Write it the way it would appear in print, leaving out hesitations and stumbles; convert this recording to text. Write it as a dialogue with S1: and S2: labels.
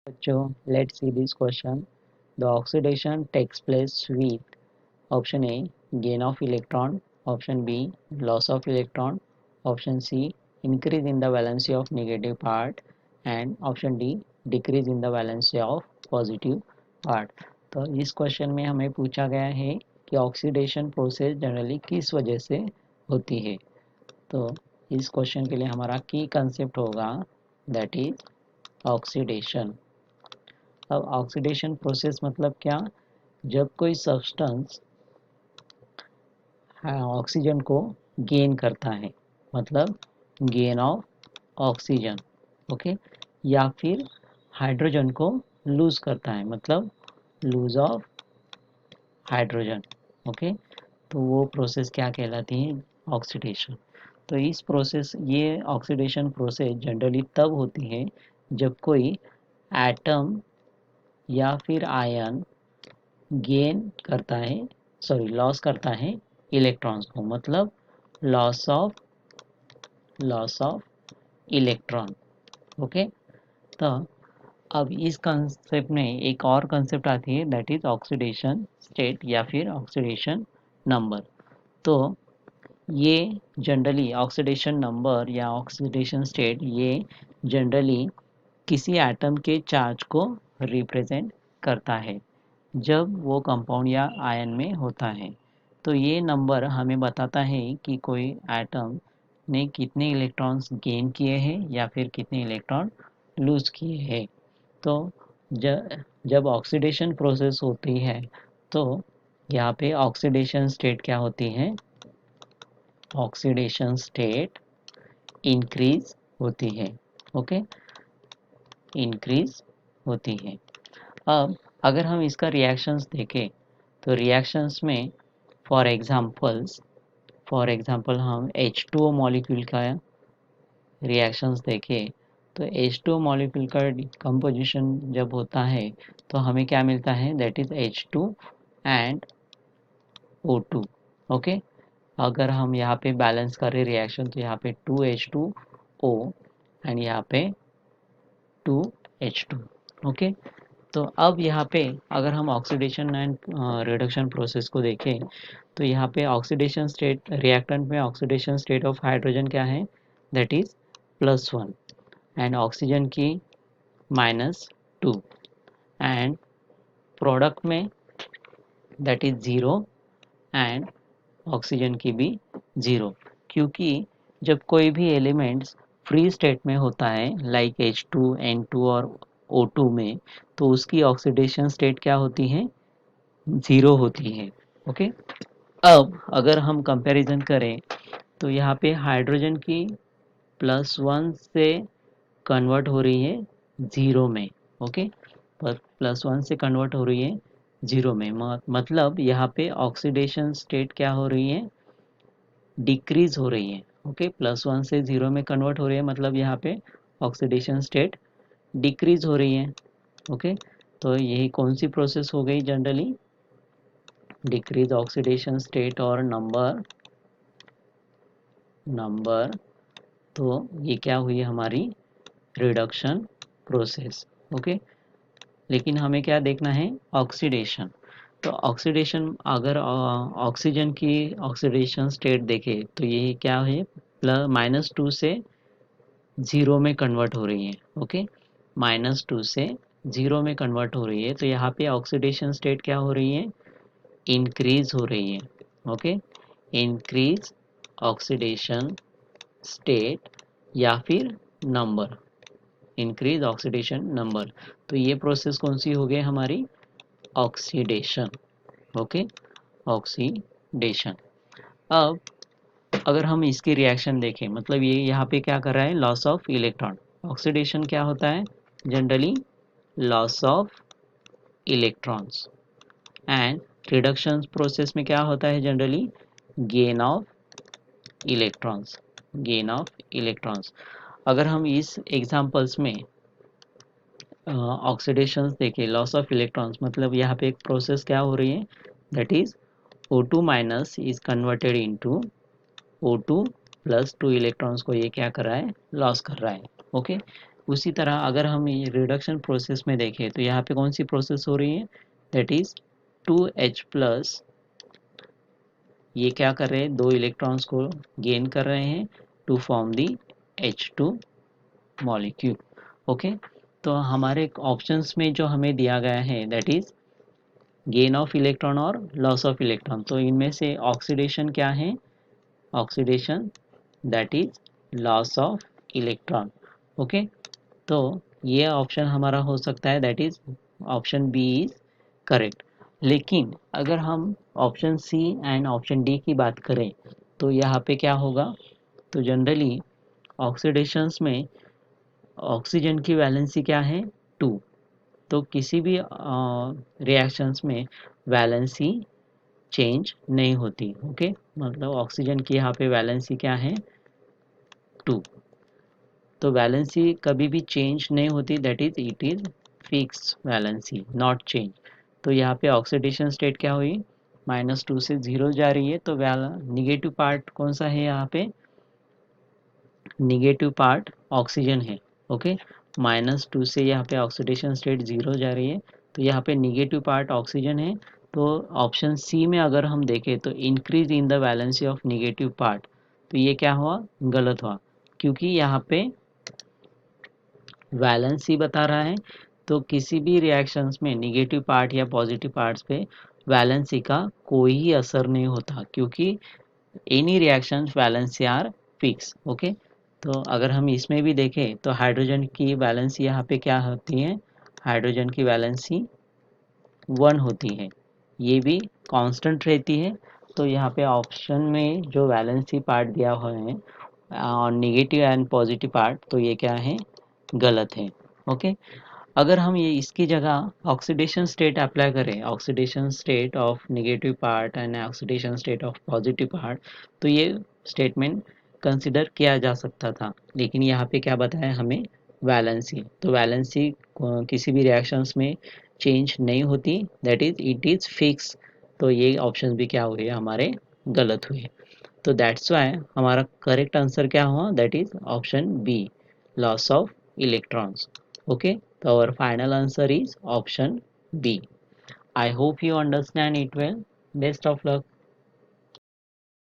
S1: So let's see this question. The oxidation takes place with option A gain of electron, option B loss of electron, option C increase in the valency of negative part and option D decrease in the valency of positive part. तो इस question में हमें पूछा गया है कि oxidation process generally किस वजह से होती है। तो इस क्वेश्चन के लिए हमारा की कंसेप्ट होगा दैट इज ऑक्सीडेशन। अब ऑक्सीडेशन प्रोसेस मतलब क्या? जब कोई सब्सटेंस ऑक्सीजन को गेन करता है, मतलब गेन ऑफ ऑक्सीजन, ओके, या फिर हाइड्रोजन को लूज करता है, मतलब लूज ऑफ हाइड्रोजन, ओके, तो वो प्रोसेस क्या कहलाती है? ऑक्सीडेशन। तो इस प्रोसेस ये ऑक्सीडेशन प्रोसेस जनरली तब होती है जब कोई एटम या फिर आयन गेन करता है, सॉरी लॉस करता है इलेक्ट्रॉन्स को, मतलब लॉस ऑफ इलेक्ट्रॉन, ओके। तो अब इस कंसेप्ट में एक और कंसेप्ट आती है दैट इज ऑक्सीडेशन स्टेट या फिर ऑक्सीडेशन नंबर। तो ये जनरली ऑक्सीडेशन नंबर या ऑक्सीडेशन स्टेट ये जनरली किसी एटम के चार्ज को रिप्रेजेंट करता है जब वो कंपाउंड या आयन में होता है। तो ये नंबर हमें बताता है कि कोई एटम ने कितने इलेक्ट्रॉन्स गेन किए हैं या फिर कितने इलेक्ट्रॉन लूज किए हैं। तो जब ऑक्सीडेशन प्रोसेस होती है तो यहाँ पे ऑक्सीडेशन स्टेट क्या होती है? ऑक्सीडेशन स्टेट इंक्रीज होती है, ओके, इंक्रीज होती है। अब अगर हम इसका रिएक्शंस देखें तो रिएक्शंस में फॉर एग्जांपल हम H2O मॉलिक्यूल का रिएक्शंस देखें तो H2O मॉलिक्यूल का कंपोजिशन जब होता है तो हमें क्या मिलता है? That is H2 and O2, okay. अगर हम यहाँ पे बैलेंस करें रिएक्शन तो यहाँ पे 2H2O एंड यहाँ पे 2H2, ओके। तो अब यहाँ पे अगर हम ऑक्सीडेशन एंड रिडक्शन प्रोसेस को देखें तो यहाँ पे ऑक्सीडेशन स्टेट रिएक्टेंट में ऑक्सीडेशन स्टेट ऑफ हाइड्रोजन क्या है? दैट इज +1 एंड ऑक्सीजन की -2 एंड प्रोडक्ट में दैट इज 0 एंड ऑक्सीजन की भी 0, क्योंकि जब कोई भी एलिमेंट्स फ्री स्टेट में होता है लाइक H2 N2 और O2 में तो उसकी ऑक्सीडेशन स्टेट क्या होती है? 0 होती है, ओके। अब अगर हम कंपैरिजन करें तो यहाँ पे हाइड्रोजन की +1 से कन्वर्ट हो रही है 0 में, ओके, पर +1 से कन्वर्ट हो रही है 0 में, मतलब यहाँ पे ऑक्सीडेशन स्टेट क्या हो रही है? डिक्रीज हो रही है, ओके। +1 से 0 में कन्वर्ट हो रही है मतलब यहाँ पे ऑक्सीडेशन स्टेट डिक्रीज हो रही है, ओके। तो यही कौन सी प्रोसेस हो गई? जनरली डिक्रीज ऑक्सीडेशन स्टेट और नंबर, तो ये क्या हुई हमारी? Reduction process, okay. लेकिन हमें क्या देखना है? ऑक्सीडेशन। तो ऑक्सीडेशन अगर ऑक्सीजन की ऑक्सीडेशन स्टेट देखे तो ये क्या है? -2 से 0 में कन्वर्ट हो रही है, ओके, -2 से 0 में कन्वर्ट हो रही है तो यहाँ पे ऑक्सीडेशन स्टेट क्या हो रही है? इंक्रीज हो रही है, ओके, इंक्रीज ऑक्सीडेशन स्टेट या फिर नंबर, इंक्रीज ऑक्सीडेशन नंबर। तो ये प्रोसेस कौन सी हो गई हमारी? Oxidation, okay, oxidation. अब अगर हम इसकी रिएक्शन देखें मतलब ये यहाँ पे क्या कर रहा है? Loss of electron. ऑक्सीडेशन क्या होता है? Generally loss of electrons and reduction process में क्या होता है? Generally gain of electrons, gain of electrons. अगर हम इस एग्जांपल्स में ऑक्सीडेशन देखें लॉस ऑफ इलेक्ट्रॉन्स मतलब यहाँ पे एक प्रोसेस क्या हो रही है? That is O2 minus is converted into O2 +2 electrons को ये क्या कर रहा है? लॉस कर रहा है, ओके। उसी तरह अगर हम ये रिडक्शन प्रोसेस में देखें तो यहाँ पे कौन सी प्रोसेस हो रही है, दैट इज 2H+, ये क्या कर रहे हैं, 2 इलेक्ट्रॉन्स को गेन कर रहे हैं to form the H2 molecule. Okay, तो हमारे ऑप्शंस में जो हमें दिया गया है that is gain of electron और लॉस ऑफ इलेक्ट्रॉन, तो इनमें से ऑक्सीडेशन क्या है, oxidation that is loss of electron. Okay, तो ये ऑप्शन हमारा हो सकता है, that is option B is correct. लेकिन अगर हम option C and option D की बात करें तो यहाँ पे क्या होगा, तो जनरली ऑक्सीडेशंस में ऑक्सीजन की वैलेंसी क्या है, 2। तो किसी भी रिएक्शंस में वैलेंसी चेंज नहीं होती। ओके, मतलब ऑक्सीजन की यहाँ पे वैलेंसी क्या है, 2। तो वैलेंसी कभी भी चेंज नहीं होती, that is it is fix valency not change. तो यहाँ पे ऑक्सीडेशन स्टेट क्या हुई, -2 से 0 जा रही है, तो निगेटिव पार्ट कौन सा है यहाँ पे, निगेटिव पार्ट ऑक्सीजन है। ओके, -2 से यहाँ पे ऑक्सीडेशन स्टेट 0 जा रही है, तो यहाँ पे निगेटिव पार्ट ऑक्सीजन है। तो ऑप्शन सी में अगर हम देखें तो increase in the valency of negative part, तो ये क्या हुआ, गलत हुआ, क्योंकि यहाँ पे वैलेंसी बता रहा है, तो किसी भी रिएक्शंस में निगेटिव पार्ट या पॉजिटिव पार्ट्स पे वैलेंसी का कोई ही असर नहीं होता, क्योंकि any reactions valency are fix. Okay, तो अगर हम इसमें भी देखें तो हाइड्रोजन की वैलेंसी यहाँ पे क्या होती है, हाइड्रोजन की वैलेंसी 1 होती है, ये भी कांस्टेंट रहती है। तो यहाँ पे ऑप्शन में जो वैलेंसी पार्ट दिया हुआ है और निगेटिव एंड पॉजिटिव पार्ट, तो ये क्या है, गलत है। ओके, अगर हम ये इसकी जगह ऑक्सीडेशन स्टेट अप्लाई करें, oxidation state of negative part and oxidation state of positive part, तो ये स्टेटमेंट कंसिडर किया जा सकता था। लेकिन यहाँ पे क्या बताया हमें, वैलेंसी, तो वैलेंसी किसी भी रिएक्शंस में चेंज नहीं होती, that is it is fix. तो ये ऑप्शन भी क्या हुए हमारे, गलत हुए। तो दैट्स वाई हमारा करेक्ट आंसर क्या हुआ, that is option B, loss of electrons. Okay, so our final answer is option B. I hope you understand it well. Best of luck.